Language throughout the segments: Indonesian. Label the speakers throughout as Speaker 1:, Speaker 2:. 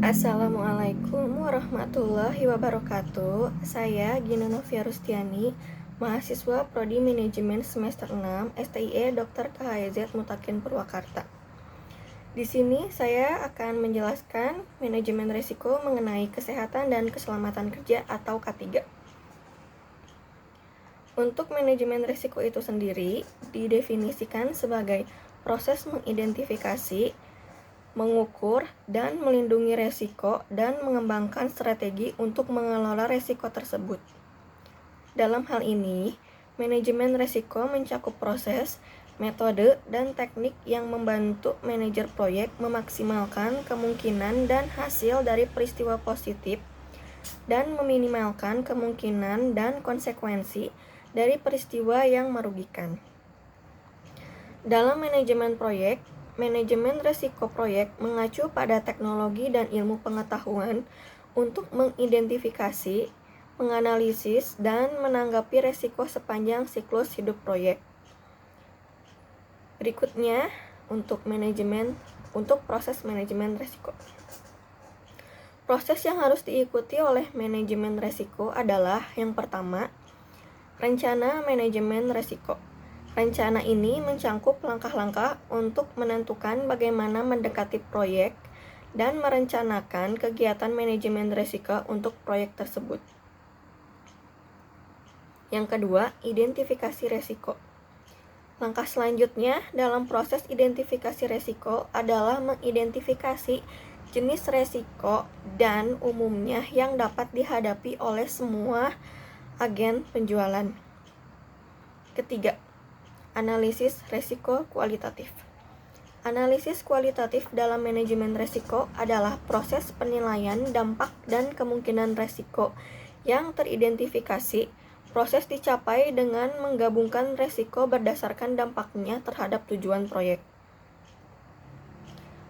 Speaker 1: Assalamualaikum warahmatullahi wabarakatuh. Saya Gina Novia Rustiani, mahasiswa Prodi Manajemen semester 6 STIE Dr. KHZ Mutakin Purwakarta. Di sini saya akan menjelaskan manajemen risiko mengenai kesehatan dan keselamatan kerja atau K3. Untuk manajemen risiko itu sendiri didefinisikan sebagai proses mengidentifikasi, mengukur, dan melindungi resiko dan mengembangkan strategi untuk mengelola resiko tersebut. Dalam hal ini, manajemen resiko mencakup proses, metode, dan teknik yang membantu manajer proyek memaksimalkan kemungkinan dan hasil dari peristiwa positif dan meminimalkan kemungkinan dan konsekuensi dari peristiwa yang merugikan. Dalam manajemen proyek, manajemen resiko proyek mengacu pada teknologi dan ilmu pengetahuan untuk mengidentifikasi, menganalisis, dan menanggapi resiko sepanjang siklus hidup proyek. Berikutnya, untuk proses manajemen resiko. Proses yang harus diikuti oleh manajemen resiko adalah yang pertama, rencana manajemen resiko. Rencana ini mencakup langkah-langkah untuk menentukan bagaimana mendekati proyek dan merencanakan kegiatan manajemen risiko untuk proyek tersebut. Yang kedua, identifikasi risiko. Langkah selanjutnya dalam proses identifikasi risiko adalah mengidentifikasi jenis risiko dan umumnya yang dapat dihadapi oleh semua agen penjualan. Ketiga, analisis risiko kualitatif. Analisis kualitatif dalam manajemen risiko adalah proses penilaian dampak dan kemungkinan risiko yang teridentifikasi. Proses dicapai dengan menggabungkan risiko berdasarkan dampaknya terhadap tujuan proyek.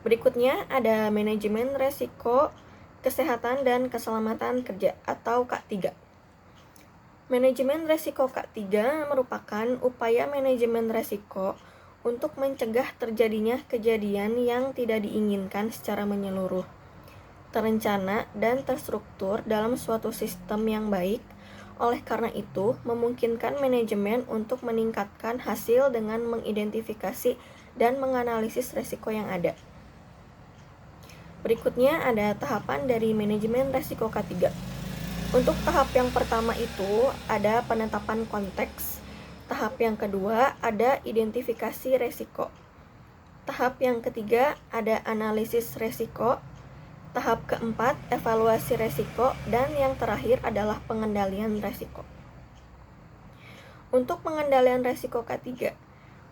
Speaker 1: Berikutnya ada manajemen risiko kesehatan dan keselamatan kerja atau K3. Manajemen risiko K3 merupakan upaya manajemen risiko untuk mencegah terjadinya kejadian yang tidak diinginkan secara menyeluruh, terencana, dan terstruktur dalam suatu sistem yang baik. Oleh karena itu, memungkinkan manajemen untuk meningkatkan hasil dengan mengidentifikasi dan menganalisis risiko yang ada. Berikutnya ada tahapan dari manajemen risiko K3. Untuk tahap yang pertama itu ada penetapan konteks. Tahap yang kedua ada identifikasi risiko. Tahap yang ketiga ada analisis risiko. Tahap keempat evaluasi risiko dan yang terakhir adalah pengendalian risiko. Untuk pengendalian risiko K3,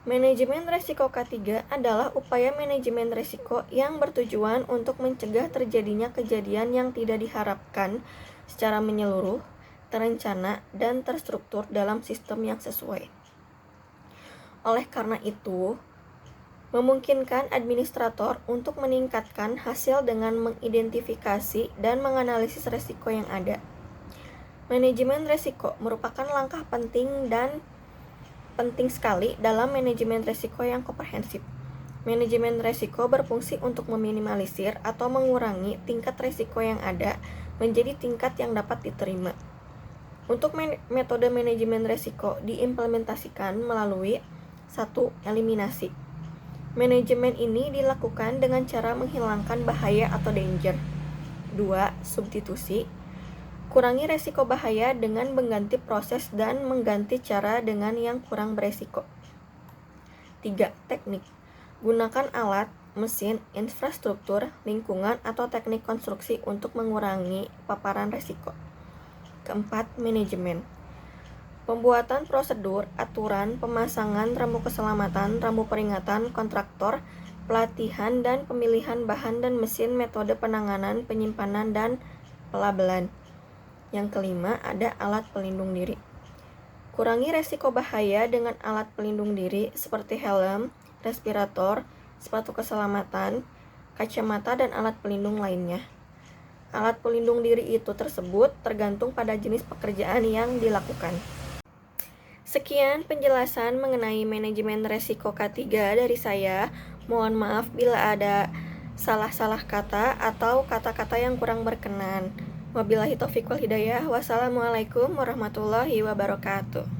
Speaker 1: manajemen risiko K3 adalah upaya manajemen risiko yang bertujuan untuk mencegah terjadinya kejadian yang tidak diharapkan secara menyeluruh, terencana, dan terstruktur dalam sistem yang sesuai. Oleh karena itu, memungkinkan administrator untuk meningkatkan hasil dengan mengidentifikasi dan menganalisis risiko yang ada. Manajemen risiko merupakan langkah penting sekali dalam manajemen risiko yang komprehensif. Manajemen risiko berfungsi untuk meminimalisir atau mengurangi tingkat risiko yang ada menjadi tingkat yang dapat diterima. Untuk metode manajemen risiko diimplementasikan melalui 1. Eliminasi. Manajemen ini dilakukan dengan cara menghilangkan bahaya atau danger. 2. Substitusi. Kurangi risiko bahaya dengan mengganti proses dan mengganti cara dengan yang kurang beresiko. 3. Teknik. Gunakan alat, mesin, infrastruktur, lingkungan, atau teknik konstruksi untuk mengurangi paparan risiko. Keempat, manajemen. Pembuatan prosedur, aturan, pemasangan rambu keselamatan, rambu peringatan, kontraktor, pelatihan dan pemilihan bahan dan mesin, metode penanganan, penyimpanan, dan pelabelan. Yang kelima, ada alat pelindung diri. Kurangi risiko bahaya dengan alat pelindung diri seperti helm, respirator, sepatu keselamatan, kacamata, dan alat pelindung lainnya. Alat pelindung diri itu tersebut tergantung pada jenis pekerjaan yang dilakukan. Sekian penjelasan mengenai manajemen risiko K3 dari saya. Mohon maaf bila ada salah-salah kata atau kata-kata yang kurang berkenan. Wabillahi taufiq wal hidayah. Wassalamualaikum warahmatullahi wabarakatuh.